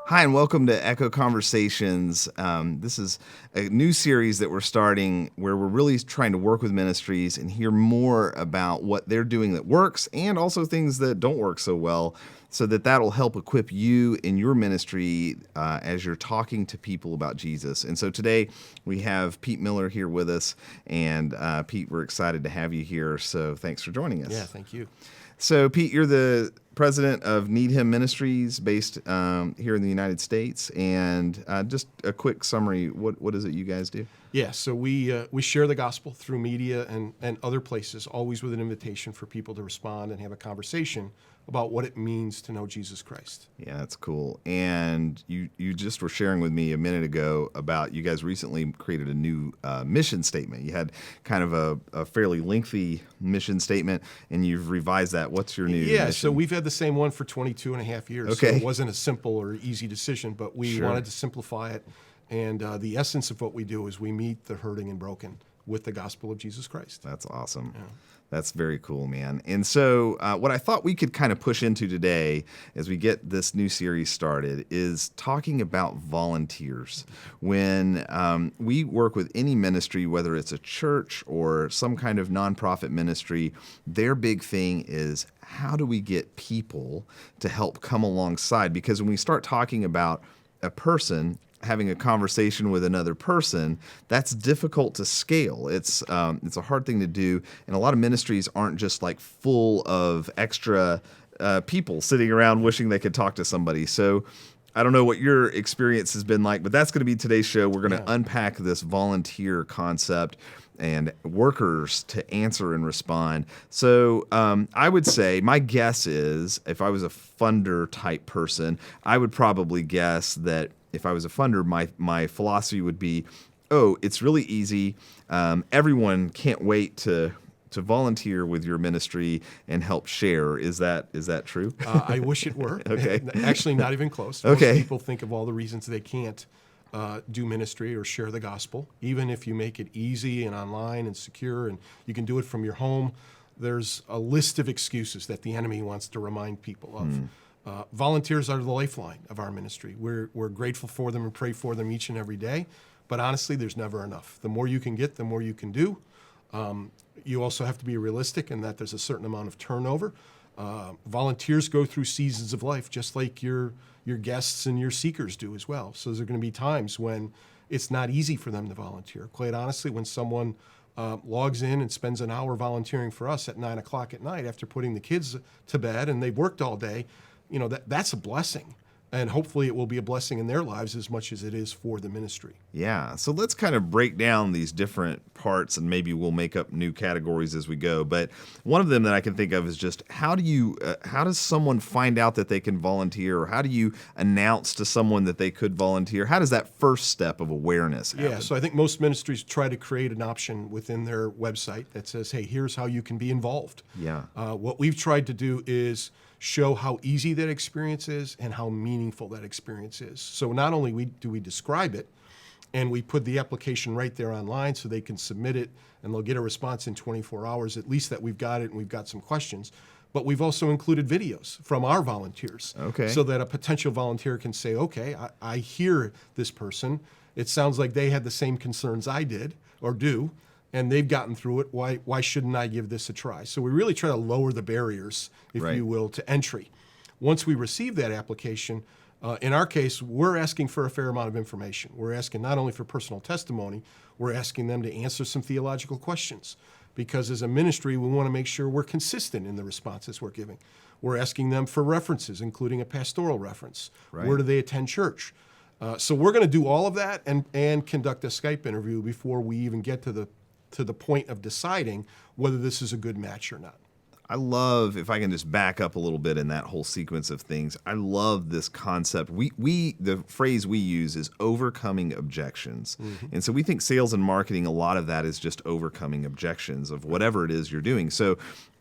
Hi, and welcome to Echo Conversations. This is a new series that we're starting where we're really trying to work with ministries and hear more about what they're doing that works and also things that don't work so well, so that that'll help equip you in your ministry as you're talking to people about Jesus. And so today we have Pete Miller here with us. And Pete, we're excited to have you here. So thanks for joining us. Yeah, thank you. So, Pete, you're the president of NeedHim Ministries based here in the United States. And just a quick summary, what is it you guys do? Yeah, so we share the gospel through media and other places, always with an invitation for people to respond and have a conversation about what it means to know Jesus Christ. Yeah, that's cool. And you just were sharing with me a minute ago about you guys recently created a new mission statement. You had kind of a fairly lengthy mission statement, and you've revised that. What's your new mission? So we've had the same one for 22 and a half years. Okay. So it wasn't a simple or easy decision, but we Sure. wanted to simplify it. And the essence of what we do is we meet the hurting and broken with the gospel of Jesus Christ. That's awesome. Yeah. That's very cool, man. And so what I thought we could kind of push into today as we get this new series started is talking about volunteers. When we work with any ministry, whether it's a church or some kind of nonprofit ministry, their big thing is how do we get people to help come alongside? Because when we start talking about a person having a conversation with another person, that's difficult to scale. It's a hard thing to do, and a lot of ministries aren't just like full of extra people sitting around wishing they could talk to somebody. So I don't know what your experience has been like, but that's going to be today's show. We're going to unpack this volunteer concept and workers to answer and respond. So I would say my guess is if I was a funder type person, I would probably guess that if I was a funder, my philosophy would be, oh, it's really easy. Everyone can't wait to volunteer with your ministry and help share. Is that true? I wish it were. Okay. Actually, not even close. Okay. Most people think of all the reasons they can't do ministry or share the gospel. Even if you make it easy and online and secure and you can do it from your home, there's a list of excuses that the enemy wants to remind people of. Volunteers are the lifeline of our ministry. We're grateful for them and pray for them each and every day. But honestly, there's never enough. The more you can get, the more you can do. You also have to be realistic in that there's a certain amount of turnover. Volunteers go through seasons of life just like your guests and your seekers do as well. So there's going to be times when it's not easy for them to volunteer. Quite honestly, when someone logs in and spends an hour volunteering for us at 9 o'clock at night after putting the kids to bed and they've worked all day, that's a blessing. And hopefully it will be a blessing in their lives as much as it is for the ministry. Yeah. So let's kind of break down these different parts, and maybe we'll make up new categories as we go. But one of them that I can think of is just how does someone find out that they can volunteer, or how do you announce to someone that they could volunteer? How does that first step of awareness happen? Yeah, so I think most ministries try to create an option within their website that says, hey, here's how you can be involved. Yeah. What we've tried to do is show how easy that experience is and how meaningful that experience is. So not only do we describe it, and we put the application right there online so they can submit it and they'll get a response in 24 hours, at least that we've got it and we've got some questions. But we've also included videos from our volunteers. Okay. So that a potential volunteer can say, okay, I hear this person. It sounds like they had the same concerns I did or do, and they've gotten through it. Why shouldn't I give this a try? So we really try to lower the barriers, if you will, to entry. Once we receive that application, in our case, we're asking for a fair amount of information. We're asking not only for personal testimony, we're asking them to answer some theological questions. Because as a ministry, we want to make sure we're consistent in the responses we're giving. We're asking them for references, including a pastoral reference. Right. Where do they attend church? So we're going to do all of that and conduct a Skype interview before we even get to the point of deciding whether this is a good match or not. I love, if I can just back up a little bit in that whole sequence of things, I love this concept. The phrase we use is overcoming objections. Mm-hmm. And so we think sales and marketing, a lot of that is just overcoming objections of whatever it is you're doing. So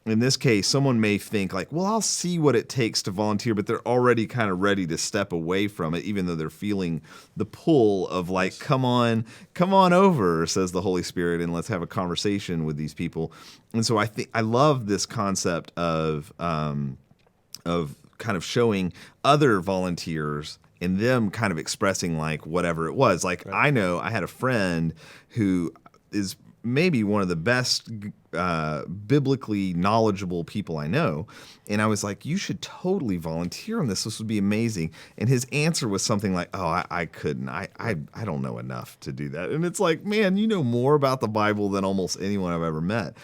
in this case, someone may think like, well, I'll see what it takes to volunteer, but they're already kind of ready to step away from it, even though they're feeling the pull of like, come on over, says the Holy Spirit, and let's have a conversation with these people. And so I love this concept of kind of showing other volunteers and them kind of expressing like whatever it was. Like I know I had a friend who is maybe one of the best biblically knowledgeable people I know. And I was like, you should totally volunteer on this. This would be amazing. And his answer was something like, oh, I couldn't. I don't know enough to do that. And it's like, man, you know more about the Bible than almost anyone I've ever met.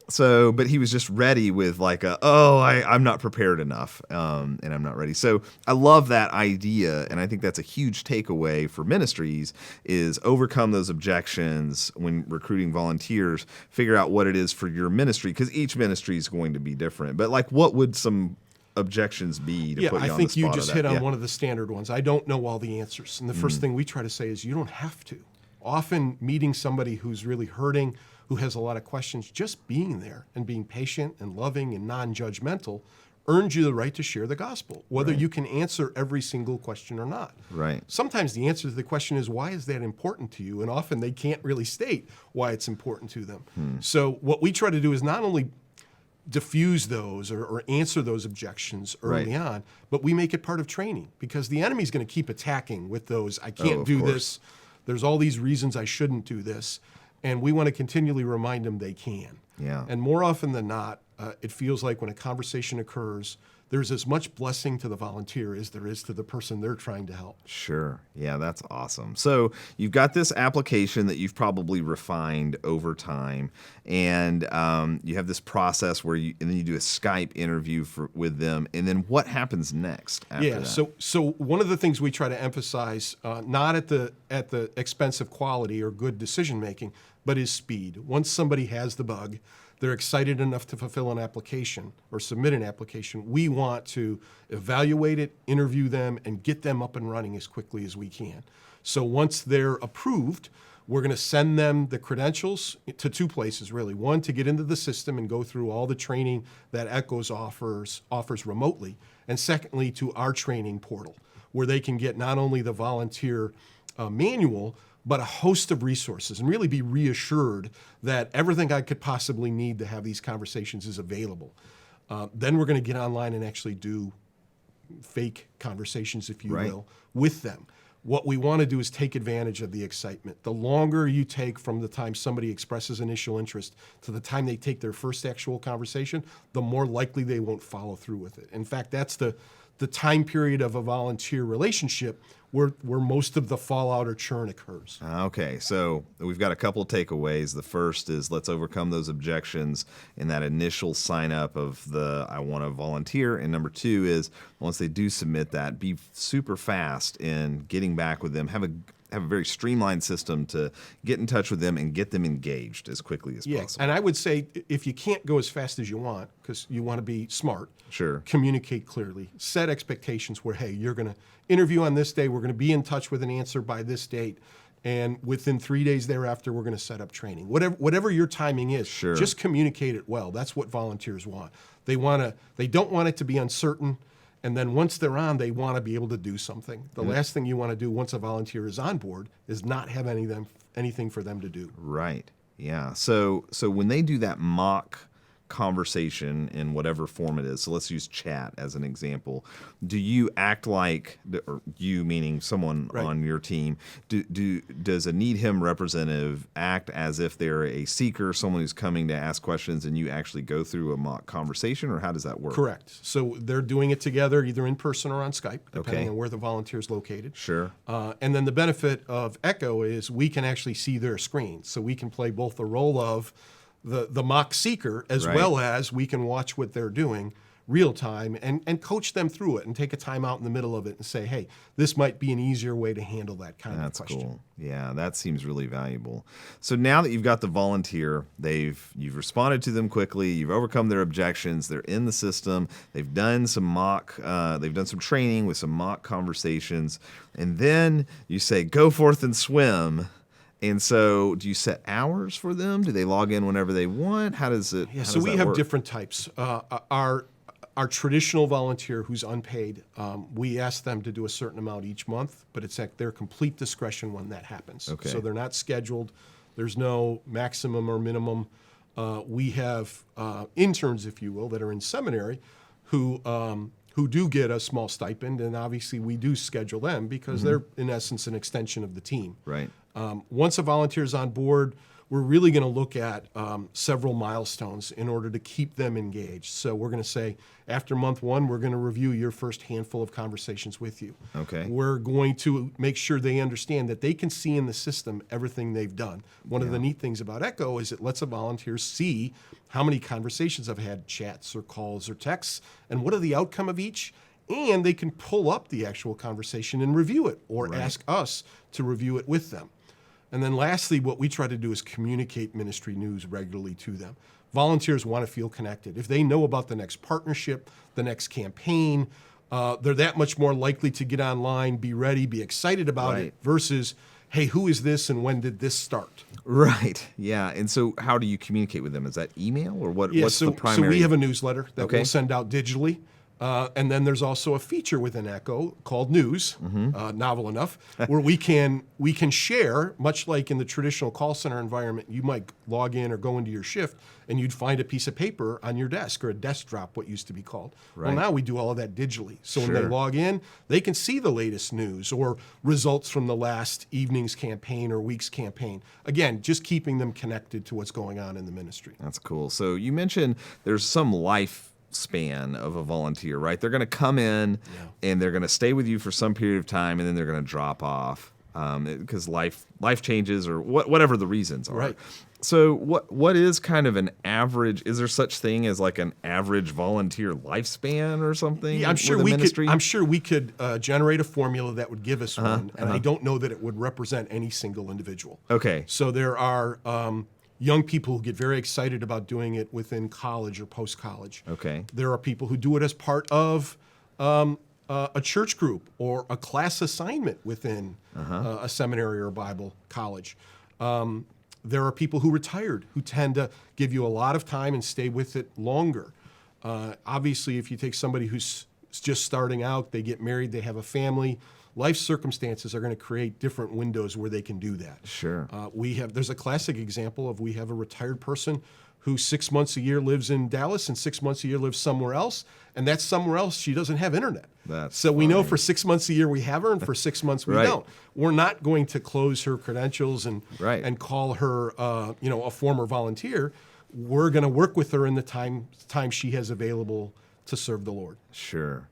So, but he was just ready with like I'm not prepared enough, and I'm not ready. So I love that idea, and I think that's a huge takeaway for ministries is overcome those objections when recruiting volunteers, figure out what it is for your ministry, because each ministry is going to be different. But like, what would some objections be to put you on the spot? I think you just hit on Yeah. one of the standard ones. I don't know all the answers. And the first thing we try to say is you don't have to. Often meeting somebody who's really hurting, who has a lot of questions, just being there and being patient and loving and non-judgmental earns you the right to share the gospel, whether you can answer every single question or not. Right. Sometimes the answer to the question is, why is that important to you? And often they can't really state why it's important to them. So what we try to do is not only diffuse those or answer those objections early on, but we make it part of training, because the enemy's going to keep attacking with those, I can't do this, there's all these reasons I shouldn't do this, and we want to continually remind them they can. Yeah. And more often than not, it feels like when a conversation occurs, there's as much blessing to the volunteer as there is to the person they're trying to help. Sure. Yeah, that's awesome. So you've got this application that you've probably refined over time, and you have this process where and then you do a Skype interview with them, and then what happens next after that? So one of the things we try to emphasize, not at the expense of quality or good decision making, but is speed. Once somebody has the bug, they're excited enough to fulfill an application or submit an application, we want to evaluate it, interview them, and get them up and running as quickly as we can. So once they're approved, we're going to send them the credentials to two places, really. One, to get into the system and go through all the training that Echoes offers remotely. And secondly, to our training portal, where they can get not only the volunteer manual, but a host of resources, and really be reassured that everything I could possibly need to have these conversations is available. Then we're going to get online and actually do fake conversations, if you will, with them. What we want to do is take advantage of the excitement. The longer you take from the time somebody expresses initial interest to the time they take their first actual conversation, the more likely they won't follow through with it. In fact, that's the time period of a volunteer relationship where most of the fallout or churn occurs. Okay, so we've got a couple of takeaways. The first is let's overcome those objections in that initial sign up of I want to volunteer. And number two is once they do submit that, be super fast in getting back with them. Have a very streamlined system to get in touch with them and get them engaged as quickly as possible. And I would say if you can't go as fast as you want, because you want to be smart, communicate clearly, set expectations where, hey, you're going to interview on this day, we're going to be in touch with an answer by this date, and within 3 days thereafter, we're going to set up training. Whatever your timing is, just communicate it well. That's what volunteers want. They don't want it to be uncertain. And then once they're on, they want to be able to do something. The last thing you want to do once a volunteer is on board is not have anything for them to do. Right. Yeah. So when they do that mock conversation in whatever form it is, so let's use chat as an example, do you act like, or you meaning someone on your team, does a NeedHim representative act as if they're a seeker, someone who's coming to ask questions, and you actually go through a mock conversation, or how does that work? Correct. So they're doing it together either in person or on Skype, depending on where the volunteer is located. Sure. And then the benefit of Echo is we can actually see their screen, so we can play both the role of the mock seeker as well as we can watch what they're doing real time and coach them through it and take a time out in the middle of it and say, hey, this might be an easier way to handle that kind of question. That's cool. Yeah, that seems really valuable. So now that you've got the volunteer, you've responded to them quickly, you've overcome their objections, they're in the system, they've done some training with some mock conversations, and then you say, go forth and swim. And so do you set hours for them? Do they log in whenever they want? How does it so we have different types. Our traditional volunteer who's unpaid, we ask them to do a certain amount each month, but it's at their complete discretion when that happens. Okay. So they're not scheduled. There's no maximum or minimum. We have interns, if you will, that are in seminary who who do get a small stipend, and obviously we do schedule them because they're in essence an extension of the team. Right. Once a volunteer is on board, we're really going to look at several milestones in order to keep them engaged. So we're going to say, after month 1, we're going to review your first handful of conversations with you. Okay. We're going to make sure they understand that they can see in the system everything they've done. One of the neat things about Echo is it lets a volunteer see how many conversations I've had, chats or calls or texts, and what are the outcome of each. And they can pull up the actual conversation and review it, or ask us to review it with them. And then lastly, what we try to do is communicate ministry news regularly to them. Volunteers want to feel connected. If they know about the next partnership, the next campaign, they're that much more likely to get online, be ready, be excited about it, versus, hey, who is this and when did this start? Right. Yeah. And so how do you communicate with them? Is that email or what? What's the primary? So we have a newsletter that we'll send out digitally. And then there's also a feature within Echo called News, novel enough, where we can share, much like in the traditional call center environment, you might log in or go into your shift and you'd find a piece of paper on your desk, or a desk drop, what used to be called. Well, now we do all of that digitally. So when they log in, they can see the latest news or results from the last evening's campaign or week's campaign. Again, just keeping them connected to what's going on in the ministry. That's cool. So you mentioned there's some life span of a volunteer, right? They're going to come in and they're going to stay with you for some period of time, and then they're going to drop off because life changes or whatever the reasons are. Right. So what is kind of an average? Is there such thing as like an average volunteer lifespan or something? Yeah, I'm sure we could generate a formula that would give us one, and I don't know that it would represent any single individual. Okay. So there are young people who get very excited about doing it within college or post-college. Okay. There are people who do it as part of a church group or a class assignment within a seminary or a Bible college. There are people who retired who tend to give you a lot of time and stay with it longer. Obviously, if you take somebody who's just starting out, they get married, they have a family, life circumstances are going to create different windows where they can do that. Sure. There's a classic example of we have a retired person who 6 months a year lives in Dallas and 6 months a year lives somewhere else, and that's somewhere else she doesn't have internet. So we know for 6 months a year we have her, and for 6 months we don't. We're not going to close her credentials and call her a former volunteer. We're going to work with her in the time she has available to serve the Lord. Sure.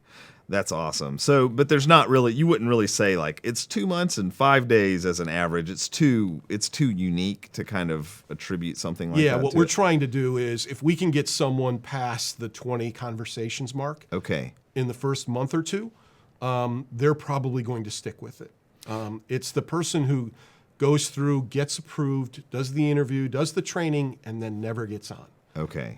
That's awesome. So, but there's not really, you wouldn't really say like it's 2 months and 5 days as an average. It's too unique to kind of attribute something like that. Yeah, what we're trying to do is if we can get someone past the 20 conversations mark in the first month or two, they're probably going to stick with it. It's the person who goes through, gets approved, does the interview, does the training, and then never gets on. Okay.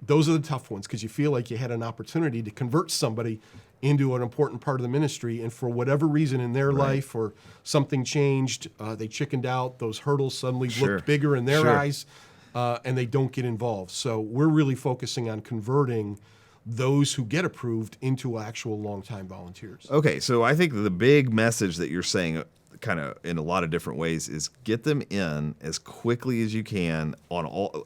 Those are the tough ones because you feel like you had an opportunity to convert somebody into an important part of the ministry, and for whatever reason in their life or something changed, they chickened out, those hurdles suddenly looked bigger in their eyes, and they don't get involved. So we're really focusing on converting those who get approved into actual long-time volunteers. Okay, so I think the big message that you're saying kind of in a lot of different ways is get them in as quickly as you can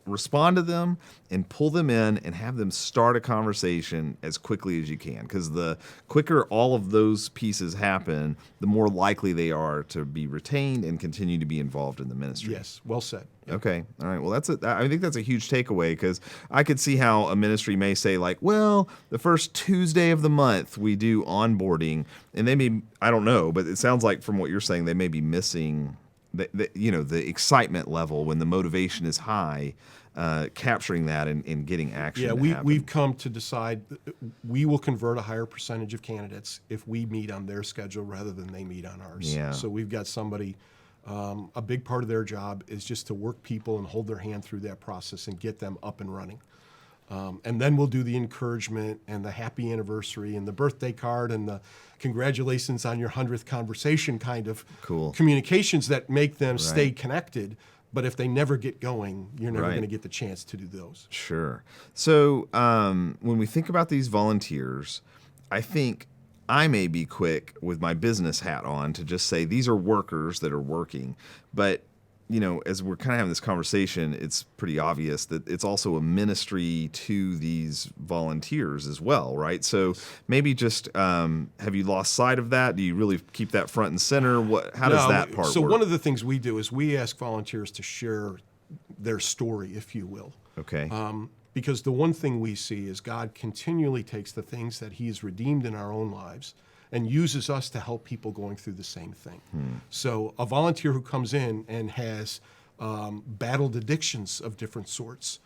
respond to them and pull them in and have them start a conversation as quickly as you can, because the quicker all of those pieces happen, the more likely they are to be retained and continue to be involved in the ministry. Yes, well said. Yep. Okay. All right. Well, I think that's a huge takeaway, because I could see how a ministry may say like, well, the first Tuesday of the month we do onboarding, and they may, I don't know, but it sounds like from what you're saying, they may be missing the excitement level when the motivation is high, capturing that and getting action. Yeah, we've come to decide we will convert a higher percentage of candidates if we meet on their schedule rather than they meet on ours. Yeah. So we've got somebody. A big part of their job is just to work people and hold their hand through that process and get them up and running. And then we'll do the encouragement and the happy anniversary and the birthday card and the congratulations on your 100th conversation kind of communications that make them stay connected. But if they never get going, you're never going to get the chance to do those. Sure. So when we think about these volunteers, I think I may be quick with my business hat on to just say these are workers that are working, but as we're kind of having this conversation, it's pretty obvious that it's also a ministry to these volunteers as well, right? So maybe just have you lost sight of that? Do you really keep that front and center? How does that part work? So one of the things we do is we ask volunteers to share their story, if you will. Okay. Because the one thing we see is God continually takes the things that he has redeemed in our own lives and uses us to help people going through the same thing. So a volunteer who comes in and has battled addictions of different sorts,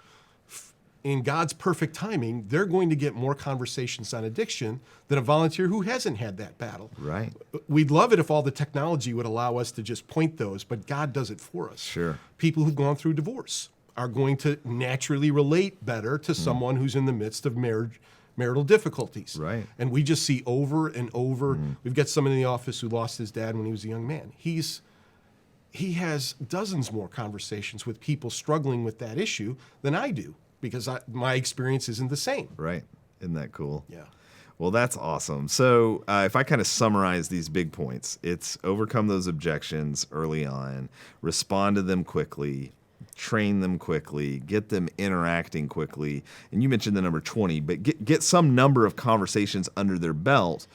in God's perfect timing, they're going to get more conversations on addiction than a volunteer who hasn't had that battle. Right. We'd love it if all the technology would allow us to just point those, but God does it for us. Sure. People who've gone through divorce are going to naturally relate better to someone who's in the midst of marital difficulties. Right. And we just see over and over. We've got someone in the office who lost his dad when he was a young man. He has dozens more conversations with people struggling with that issue than I do, because my experience isn't the same. Right. Isn't that cool? Yeah. Well, that's awesome. So if I kind of summarize these big points, it's overcome those objections early on, respond to them quickly, train them quickly, get them interacting quickly. And you mentioned the number 20, but get some number of conversations under their belt,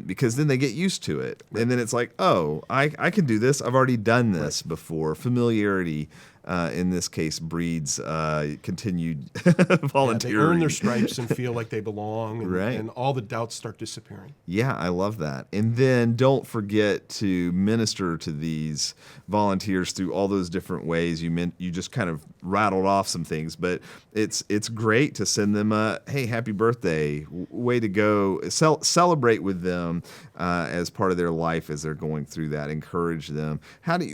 because then they get used to it. And then it's like, oh, I can do this. I've already done this before. Familiarity, in this case, breeds continued volunteering. They earn their stripes and feel like they belong, and, Right. and all the doubts start disappearing. Yeah, I love that. And then don't forget to minister to these volunteers through all those different ways. You just kind of rattled off some things, but it's great to send them a, hey, happy birthday, way to go. Celebrate with them as part of their life as they're going through that. Encourage them.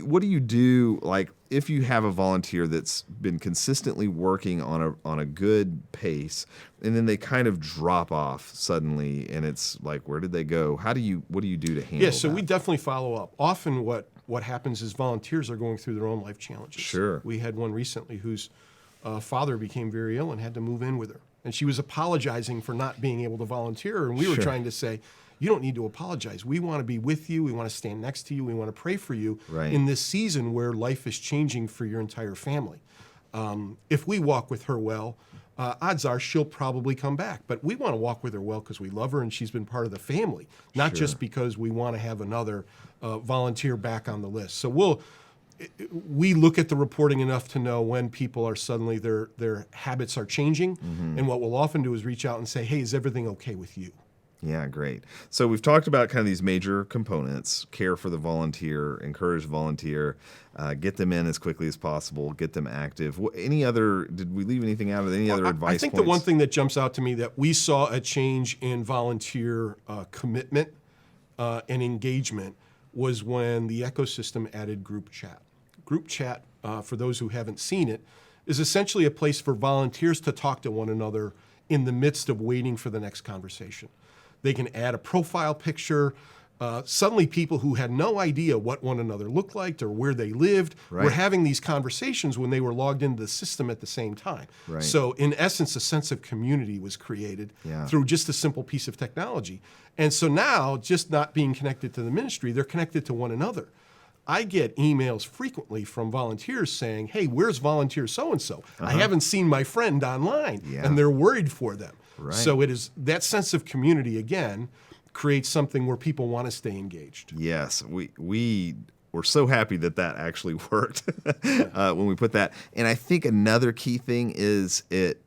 What do you do, like, if you have a volunteer that's been consistently working on a good pace, and then they kind of drop off suddenly, and it's like, where did they go? What do you do to handle that? Yeah, so we definitely follow up. Often what happens is volunteers are going through their own life challenges. Sure. We had one recently whose father became very ill and had to move in with her. And she was apologizing for not being able to volunteer, and we were Sure. trying to say, you don't need to apologize. We want to be with you. We want to stand next to you. We want to pray for you Right. in this season where life is changing for your entire family. If we walk with her well, odds are she'll probably come back. But we want to walk with her well because we love her and she's been part of the family, not Sure. just because we want to have another volunteer back on the list. So we look at the reporting enough to know when people are suddenly, their habits are changing. And what we'll often do is reach out and say, hey, is everything okay with you? Yeah, great. So we've talked about kind of these major components: care for the volunteer, encourage the volunteer, get them in as quickly as possible, get them active. Did we leave anything out of any other advice I think points? the one thing that jumps out to me that we saw a change in volunteer commitment and engagement was when the ecosystem added group chat. Group chat, for those who haven't seen it, is essentially a place for volunteers to talk to one another in the midst of waiting for the next conversation. They can add a profile picture. Suddenly people who had no idea what one another looked like or where they lived were Right. having these conversations when they were logged into the system at the same time. Right. So in essence, a sense of community was created Yeah. through just a simple piece of technology. And so now, just not being connected to the ministry, they're connected to one another. I get emails frequently from volunteers saying, hey, where's volunteer so-and-so? I haven't seen my friend online. Yeah. And they're worried for them. Right. So it is that sense of community, again, creates something where people want to stay engaged. Yes, we were so happy that actually worked when we put that. And I think another key thing is it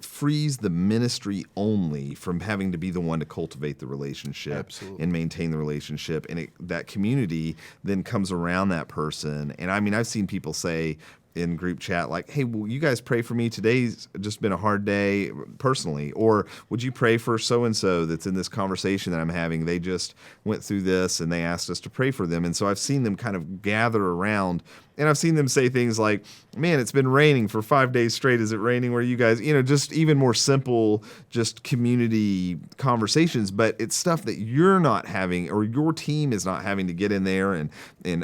frees the ministry only from having to be the one to cultivate the relationship Absolutely. and maintain the relationship. And that community then comes around that person. And I mean, I've seen people say in group chat, like, hey, will you guys pray for me? Today's just been a hard day personally. Or would you pray for so-and-so that's in this conversation that I'm having? They just went through this and they asked us to pray for them. And so I've seen them kind of gather around And I've seen them say things like, man, it's been raining for 5 days straight. Is it raining where you guys, just even more simple, just community conversations, but it's stuff that you're not having, or your team is not having to get in there and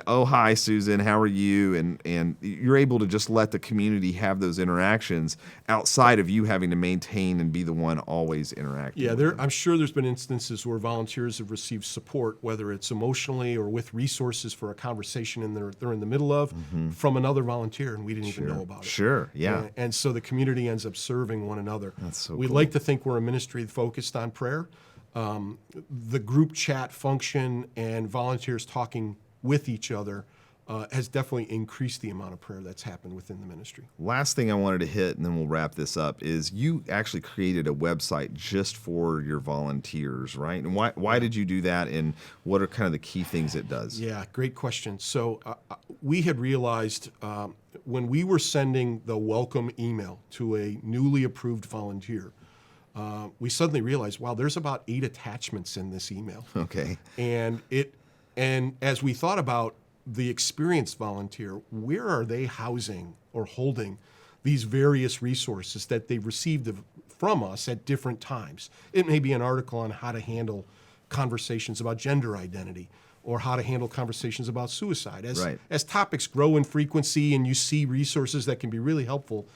oh, hi, Susan, how are you? And you're able to just let the community have those interactions outside of you having to maintain and be the one always interacting. Yeah, I'm sure there's been instances where volunteers have received support, whether it's emotionally or with resources for a conversation they're in the middle of, from another volunteer, and we didn't even know about it. Sure, yeah. And so the community ends up serving one another. That's so We cool. like to think we're a ministry focused on prayer. The group chat function and volunteers talking with each other has definitely increased the amount of prayer that's happened within the ministry. Last thing I wanted to hit, and then we'll wrap this up, is you actually created a website just for your volunteers, right? And why did you do that, and what are kind of the key things it does? Yeah, great question. So we had realized when we were sending the welcome email to a newly approved volunteer, we suddenly realized, wow, there's about 8 attachments in this email. Okay. And as we thought about the experienced volunteer, where are they housing or holding these various resources that they've received from us at different times? It may be an article on how to handle conversations about gender identity, or how to handle conversations about suicide. As topics grow in frequency and you see resources that can be really helpful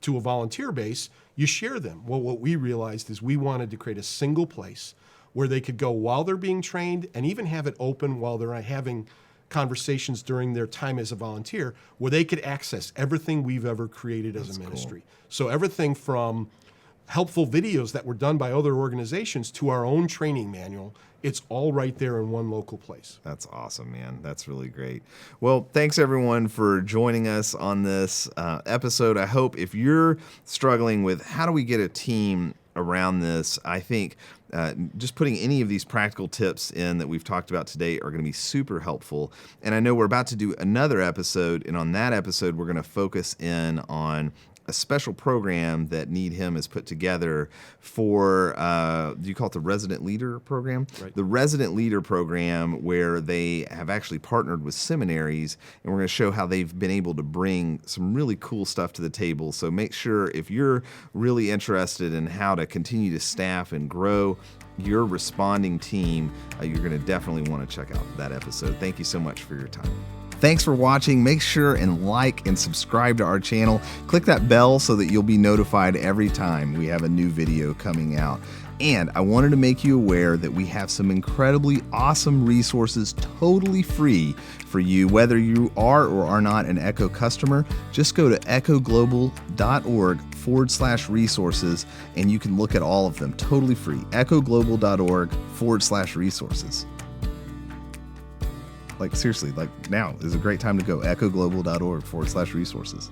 to a volunteer base, you share them. Well, what we realized is we wanted to create a single place where they could go while they're being trained, and even have it open while they're having conversations during their time as a volunteer, where they could access everything we've ever created as a ministry. Cool. So everything from helpful videos that were done by other organizations to our own training manual, it's all right there in one local place. That's awesome, man. That's really great. Well, thanks everyone for joining us on this episode. I hope if you're struggling with how do we get a team around this, I think just putting any of these practical tips in that we've talked about today are going to be super helpful. And I know we're about to do another episode, and on that episode, we're going to focus in on a special program that NeedHim has put together for, do you call it the Resident Leader Program? Right. The Resident Leader Program, where they have actually partnered with seminaries, and we're going to show how they've been able to bring some really cool stuff to the table. So make sure, if you're really interested in how to continue to staff and grow your responding team, you're going to definitely want to check out that episode. Thank you so much for your time. Thanks for watching. Make sure and like and subscribe to our channel. Click that bell so that you'll be notified every time we have a new video coming out. And I wanted to make you aware that we have some incredibly awesome resources totally free for you, whether you are or are not an Echo customer. Just go to echoglobal.org/resources and you can look at all of them totally free. echoglobal.org/resources. Like seriously, like now is a great time to go. echoglobal.org/resources.